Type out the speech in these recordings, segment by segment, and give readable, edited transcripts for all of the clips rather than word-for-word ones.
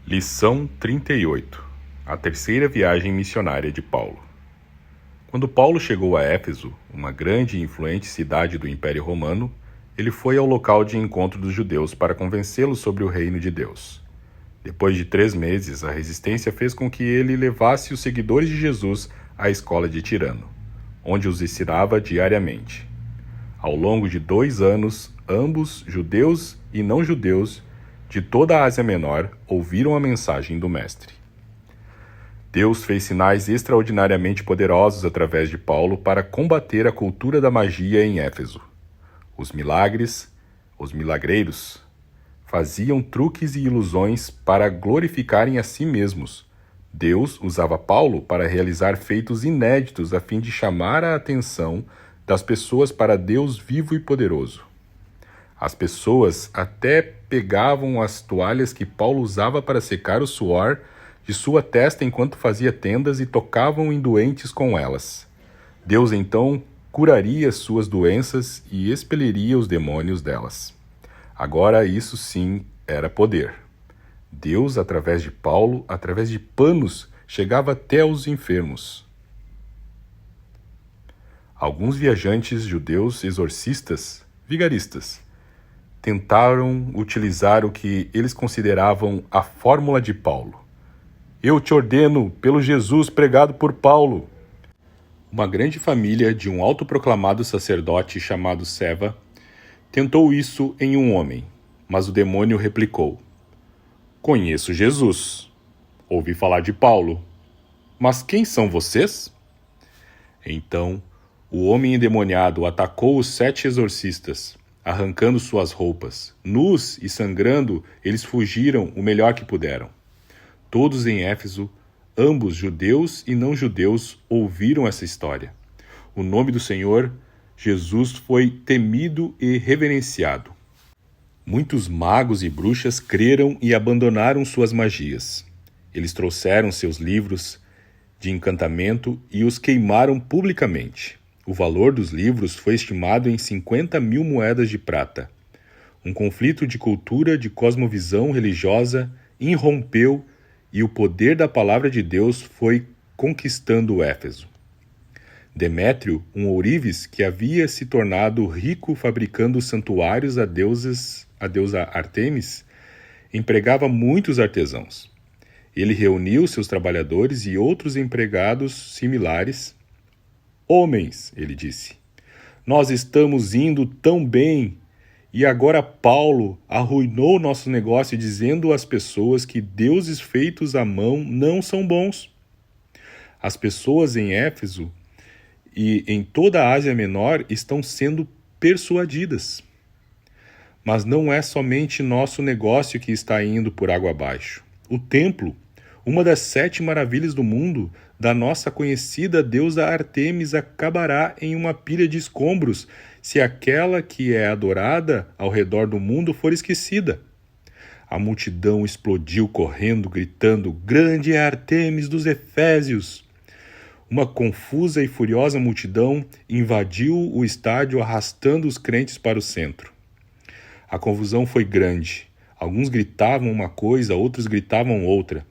Lição 38. A terceira viagem missionária de Paulo. Quando Paulo chegou a Éfeso, uma grande e influente cidade do Império Romano, ele foi ao local de encontro dos judeus para convencê-los sobre o reino de Deus. Depois de 3 meses, a resistência fez com que ele levasse os seguidores de Jesus à escola de Tirano, onde os ensinava diariamente. Ao longo de 2 anos, ambos, judeus e não-judeus, de toda a Ásia Menor, ouviram a mensagem do Mestre. Deus fez sinais extraordinariamente poderosos através de Paulo para combater a cultura da magia em Éfeso. Os milagreiros, faziam truques e ilusões para glorificarem a si mesmos. Deus usava Paulo para realizar feitos inéditos a fim de chamar a atenção das pessoas para Deus vivo e poderoso. As pessoas até pegavam as toalhas que Paulo usava para secar o suor de sua testa enquanto fazia tendas e tocavam em doentes com elas. Deus então curaria suas doenças e expeliria os demônios delas. Agora isso sim era poder. Deus, através de Paulo, através de panos, chegava até os enfermos. Alguns viajantes judeus exorcistas, vigaristas, tentaram utilizar o que eles consideravam a fórmula de Paulo. Eu te ordeno pelo Jesus pregado por Paulo. Uma grande família de um autoproclamado sacerdote chamado Seva tentou isso em um homem, mas o demônio replicou: Conheço Jesus. Ouvi falar de Paulo. Mas quem são vocês? Então, o homem endemoniado atacou os 7 exorcistas, arrancando suas roupas. Nus e sangrando, eles fugiram o melhor que puderam. Todos em Éfeso, ambos judeus e não-judeus, ouviram essa história. O nome do Senhor, Jesus, foi temido e reverenciado. Muitos magos e bruxas creram e abandonaram suas magias. Eles trouxeram seus livros de encantamento e os queimaram publicamente. O valor dos livros foi estimado em 50.000 moedas de prata. Um conflito de cultura, de cosmovisão religiosa, irrompeu e o poder da palavra de Deus foi conquistando Éfeso. Demétrio, um ourives que havia se tornado rico fabricando santuários a deusa Ártemis, empregava muitos artesãos. Ele reuniu seus trabalhadores e outros empregados similares. Homens, ele disse, nós estamos indo tão bem e agora Paulo arruinou nosso negócio dizendo às pessoas que deuses feitos à mão não são bons. As pessoas em Éfeso e em toda a Ásia Menor estão sendo persuadidas. Mas não é somente nosso negócio que está indo por água abaixo. O templo, uma das 7 maravilhas do mundo, da nossa conhecida deusa Ártemis, acabará em uma pilha de escombros se aquela que é adorada ao redor do mundo for esquecida. A multidão explodiu correndo, gritando, grande é Ártemis dos Efésios! Uma confusa e furiosa multidão invadiu o estádio arrastando os crentes para o centro. A confusão foi grande. Alguns gritavam uma coisa, outros gritavam outra.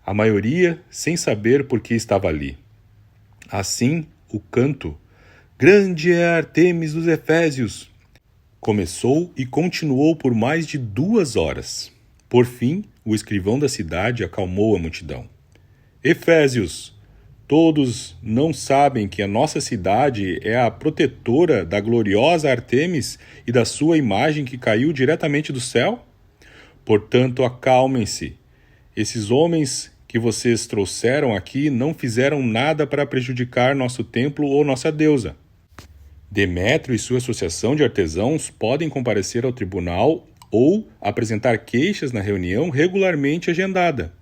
A maioria sem saber por que estava ali. Assim, o canto, grande é Ártemis dos Efésios, começou e continuou por mais de 2 horas. Por fim, o escrivão da cidade acalmou a multidão. Efésios, todos não sabem que a nossa cidade é a protetora da gloriosa Ártemis e da sua imagem que caiu diretamente do céu? Portanto, acalmem-se. Esses homens que vocês trouxeram aqui não fizeram nada para prejudicar nosso templo ou nossa deusa. Demétrio e sua associação de artesãos podem comparecer ao tribunal ou apresentar queixas na reunião regularmente agendada.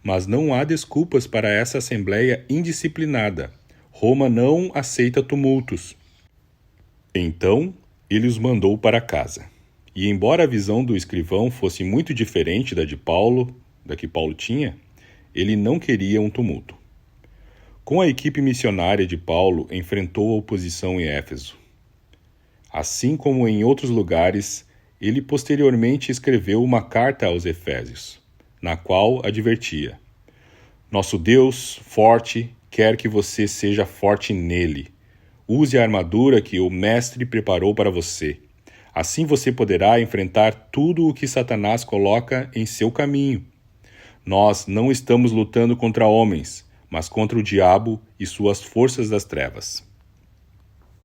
Mas não há desculpas para essa assembleia indisciplinada. Roma não aceita tumultos. Então, ele os mandou para casa. E embora a visão do escrivão fosse muito diferente da que Paulo tinha, ele não queria um tumulto. Com a equipe missionária de Paulo, enfrentou a oposição em Éfeso. Assim como em outros lugares, ele posteriormente escreveu uma carta aos Efésios. na qual advertia: Nosso Deus, forte, quer que você seja forte nele. Use a armadura que o Mestre preparou para você. Assim você poderá enfrentar tudo o que Satanás coloca em seu caminho. Nós não estamos lutando contra homens, mas contra o diabo e suas forças das trevas.